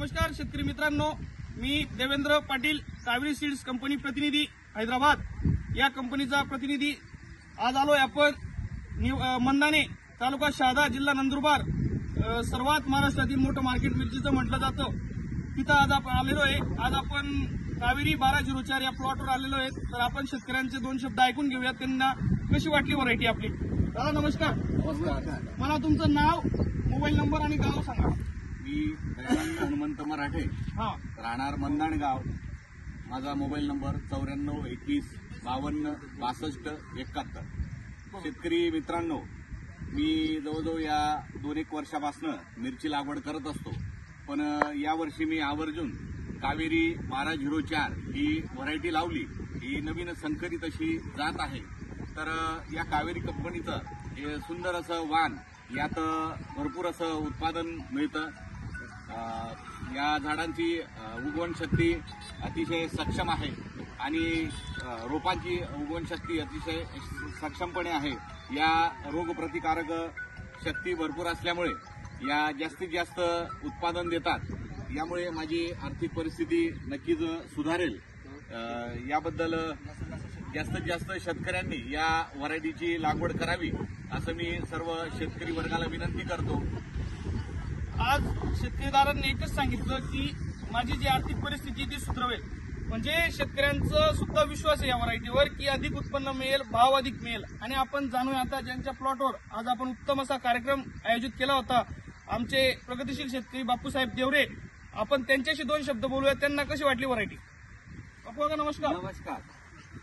नमस्कार शेतकरी मित्रांनो, मी देवेंद्र पाटील, कावेरी सीड्स कंपनी प्रतिनिधी हैदराबाद या कंपनीचा प्रतिनिधी। आज आलोय आपण मंदाणे, तालुका शहादा, जिल्हा नंदुरबार, सर्वात महाराष्ट्रातील मोठं मार्केट मिरचीचं म्हटलं जातं, तिथं आज आपण आलेलो आहे। आज आपण कावेरी 1204 या प्लॉटवर आलेलो आहे। तर आपण शेतकऱ्यांचे दोन शब्द ऐकून घेऊया, त्यांना कशी वाटली व्हरायटी आपली। दादा नमस्कार। नमस्कार। मला तुमचं नाव, मोबाईल नंबर आणि गाव सांगा। मी दयानंद हनुमंत मराठे, राहणार मंदाणगाव। माझा मोबाईल नंबर 94 21 52 62 71। शेतकरी मित्रांनो, मी जवळजवळ या 2-1 वर्षापासून मिरची लागवड करत असतो, पण यावर्षी मी आवर्जून कावेरी 1204 ही व्हरायटी लावली। ही नवीन संकरित अशी जात आहे। तर या कावेरी कंपनीचं हे सुंदर असं वाण, यात भरपूर असं उत्पादन मिळतं। या झाडांची उगवण शक्ती अतिशय सक्षम आहे आणि रोपांची उगवण शक्ती अतिशय सक्षमपणे आहे। या रोगप्रतिकारक शक्ती भरपूर असल्यामुळे या जास्तीत जास्त उत्पादन देतात। यामुळे माझी आर्थिक परिस्थिती नक्कीच सुधारेल। याबद्दल जास्तीत जास्त शेतकऱ्यांनी या व्हरायटीची लागवड करावी, असं मी सर्व शेतकरी वर्गाला विनंती करतो। आज शेतकरीदारांनी एकच सांगितलं की माझी जी आर्थिक परिस्थिती ती सुधारेल, म्हणजे शेतकऱ्यांचा सुद्धा विश्वास आहे या व्हरायटीवर की अधिक उत्पन्न मिळेल, भाव अधिक मिळेल। आणि आपण जाणूया आता ज्यांच्या प्लॉटवर आज आपण उत्तम असा कार्यक्रम आयोजित केला होता, आमचे प्रगतिशील शेतकरी बापूसाहेब देवरे। आपण त्यांच्याशी दोन शब्द बोलूया, त्यांना कशी वाटली व्हरायटी। बापू काका नमस्कार। नमस्कार।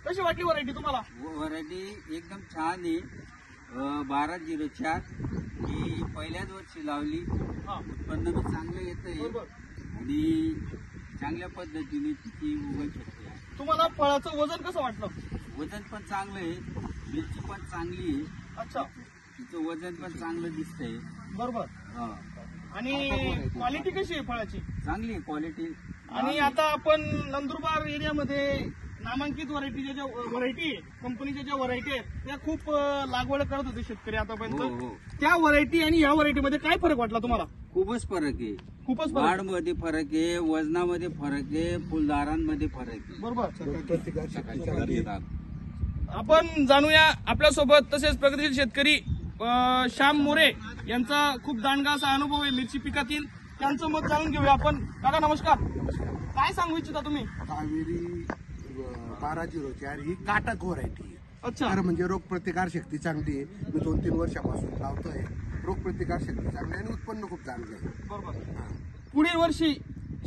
कशी वाटली व्हरायटी तुम्हाला? व्हरायटी एकदम छान आहे। 1204 ही पहिल्याच वर्षी लावली, उत्पन्न बी चांगलं येतंय आणि चांगल्या पद्धतीने तिची उगवण शक्ती आहे। तुम्हाला फळाचं वजन कसं वाटलं? वजन पण चांगलं आहे, मिरची पण चांगली आहे। अच्छा, तिचं वजन पण चांगलं दिसतंय। बरोबर। आणि क्वालिटी कशी आहे फळाची? चांगली आहे क्वालिटी। आणि आता आपण नंदुरबार एरियामध्ये नामांकित व्हरायटी कंपनीच्या ज्या व्हरायटी आहेत त्या खूप लागवड करत होते शेतकरी आतापर्यंत। त्या व्हरायटी आणि या व्हरायटीमध्ये काय फरक वाटला तुम्हाला? खूपच फरक आहे, खूपच फरक। वाढमध्ये फरक आहे, वजनामध्ये फरक आहे, फुलदारांमध्ये फरक आहे। बरोबर। प्रतिकार आपण जाणूया आपल्यासोबत तसेच प्रगतिशील शेतकरी श्याम मोरे यांचा खूप दांडगा असा अनुभव आहे मिरची पिकातील, त्यांचं मत जाणून घेऊया आपण। काका नमस्कार, काय सांगू इच्छिता तुम्ही? कावेरी 1204 ही काटक व्हरायटी आहे। अच्छा, तर म्हणजे रोगप्रतिकार शक्ती चांगली आहे। मी 2-3 वर्षापासून लावतोय, रोगप्रतिकार शक्ती चांगली आहे आणि उत्पन्न खूप चांगलं आहे। बरोबर। पुढील वर्षी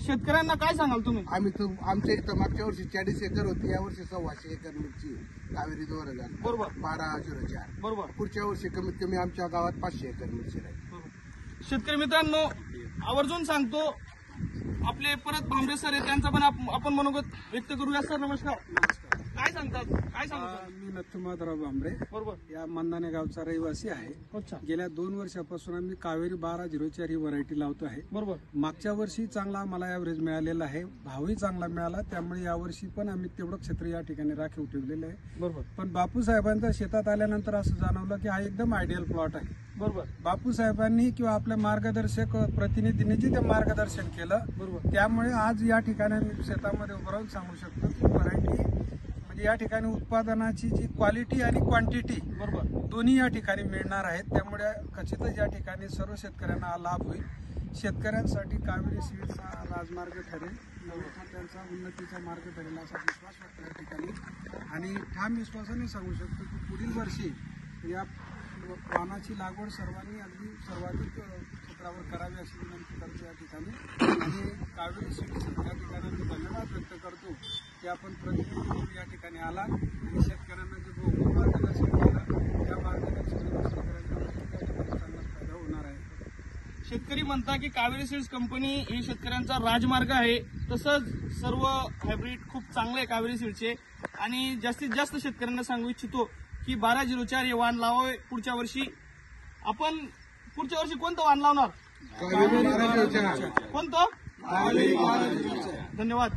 शेतकऱ्यांना काय सांगाल तुम्ही? आम्ही तर आमच्या इथं मागच्या वर्षी 40 एकर होती, या वर्षी 125 एकर मिरची कावेरी 2000 बरोबर 1204 बरोबर। पुढच्या वर्षी कमीत कमी आमच्या गावात 500 एकर मिरची राहील। शेतकरी मित्रांनो, आवर्जून सांगतो, आपले परत भांबरे सर आहे, त्यांचा पण आपण मनोगत व्यक्त करूया। सर नमस्कार, काय सांगतात? काय सांगतात? मी नथुमाधवराव भांबरे, बरोबर, या मंदाणे गावचा रहिवासी आहे। अच्छा, गेल्या 2 वर्षापासून आम्ही कावेरी 1204 ही व्हरायटी लावतो आहे। बरोबर। मागच्या वर्षी चांगला आम्हाला ॲव्हरेज मिळालेला आहे, भावही चांगला मिळाला, त्यामुळे यावर्षी पण आम्ही तेवढं क्षेत्र या ठिकाणी राखीव ठेवलेलं आहे। बरोबर पण बापूसाहेबांच्या शेतात आल्यानंतर असं जाणवलं की हा एकदम आयडियल प्लॉट आहे। बरोबर बापूसाहेबांनी किंवा आपल्या मार्गदर्शक प्रतिनिधींनी जे ते मार्गदर्शन केलं, बरोबर, त्यामुळे आज या ठिकाणी आम्ही शेतामध्ये उभं राहून सांगू शकतो की व्हरायटी म्हणजे या ठिकाणी उत्पादनाची जी क्वालिटी आणि क्वांटिटी बरोबर दोन्ही या ठिकाणी मिळणार आहेत। त्यामुळे खचितच या ठिकाणी सर्व शेतकऱ्यांना लाभ होईल। शेतकऱ्यांसाठी कावेरी सीड्स हा राजमार्ग ठरेल, त्यांचा उन्नतीचा मार्ग ठरेल असा विश्वास वाटतो या ठिकाणी। आणि ठाम विश्वासाने सांगू शकतो की पुढील वर्षी या वाणाची लागवड सर्वांनी अगदी सर्वाधिक क्षेत्रावर करावी अशी विनंती करतो या ठिकाणी। आणि कावेरी सीड्स या ठिकाणी मी धन्यवाद व्यक्त करतो की आपण प्रतिनिधी म्हणून या ठिकाणी आला आणि शेतकऱ्यांना जे मार्गदर्शन केलं, त्या मार्गदर्शनाने शेतकऱ्यांना या ठिकाणी चांगला फायदा होणार आहे। शेतकरी म्हणता की कावेरी सीड्स कंपनी ही शेतकऱ्यांचा राजमार्ग आहे, तसंच सर्व हायब्रिड खूप चांगले आहे कावेरी सीड्सचे। आणि जास्तीत जास्त शेतकऱ्यांना सांगू इच्छितो की 1204 हे वाण लावावे पुढच्या वर्षी। आपण पुढच्या वर्षी कोणतं वाण लावणार? कोणतं? धन्यवाद।